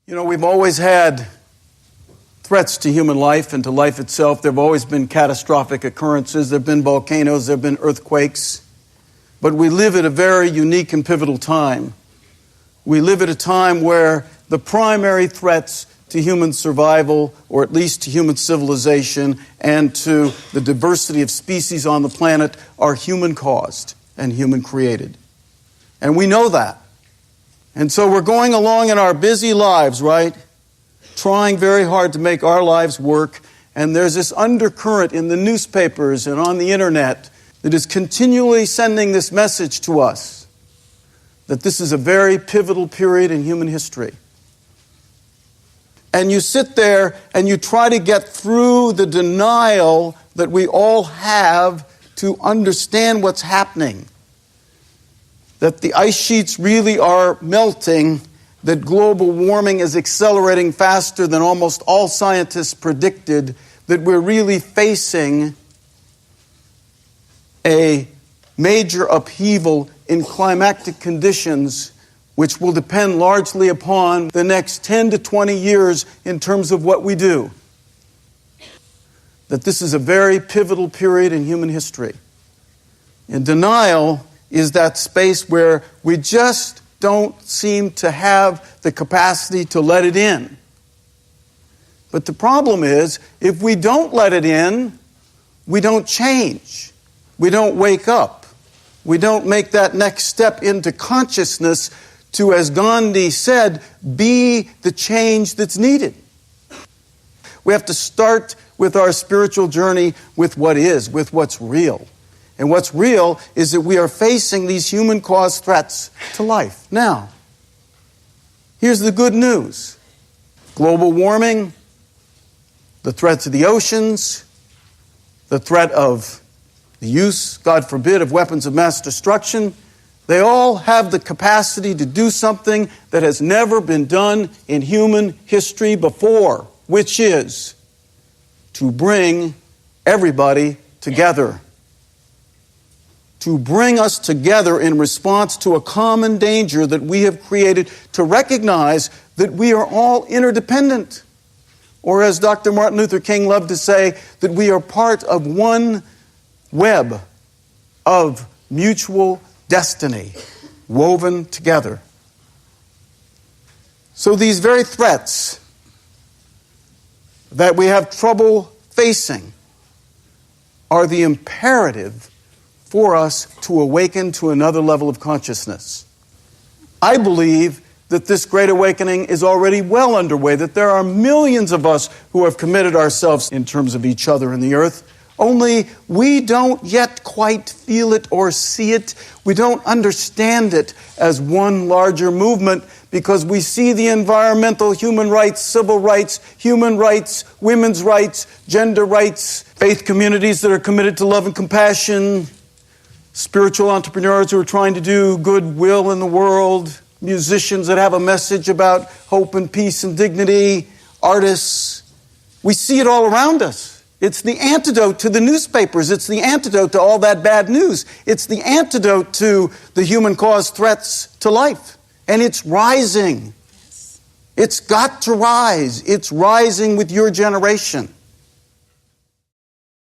You know, we've always had threats to human life and to life itself. There have always been catastrophic occurrences. There have been volcanoes. There have been earthquakes. But we live at a very unique and pivotal time. We live at a time where the primary threats to human survival, or at least to human civilization and to the diversity of species on the planet, are human-caused and human-created. And we know that. And so we're going along in our busy lives, right? Trying very hard to make our lives work. And there's this undercurrent in the newspapers and on the internet that is continually sending this message to us that this is a very pivotal period in human history. And you sit there and you try to get through the denial that we all have to understand what's happening. That the ice sheets really are melting, that global warming is accelerating faster than almost all scientists predicted, that we're really facing a major upheaval in climactic conditions which will depend largely upon the next 10 to 20 years in terms of what we do. That this is a very pivotal period in human history. And denial is that space where we just don't seem to have the capacity to let it in. But the problem is, if we don't let it in, we don't change. We don't wake up. We don't make that next step into consciousness to, as Gandhi said, be the change that's needed. We have to start with our spiritual journey with what is, with what's real. And what's real is that we are facing these human-caused threats to life. Now, here's the good news. Global warming, the threat to the oceans, the threat of the use, God forbid, of weapons of mass destruction, they all have the capacity to do something that has never been done in human history before, which is to bring everybody together. To bring us together in response to a common danger that we have created, to recognize that we are all interdependent. Or as Dr. Martin Luther King loved to say, that we are part of one web of mutual destiny woven together. So these very threats that we have trouble facing are the imperative for us to awaken to another level of consciousness. I believe that this great awakening is already well underway, that there are millions of us who have committed ourselves in terms of each other and the earth. Only we don't yet quite feel it or see it. We don't understand it as one larger movement because we see the environmental, human rights, civil rights, human rights, women's rights, gender rights, faith communities that are committed to love and compassion, spiritual entrepreneurs who are trying to do goodwill in the world, musicians that have a message about hope and peace and dignity, artists. We see it all around us. It's the antidote to the newspapers. It's the antidote to all that bad news. It's the antidote to the human-caused threats to life. And it's rising. It's got to rise. It's rising with your generation.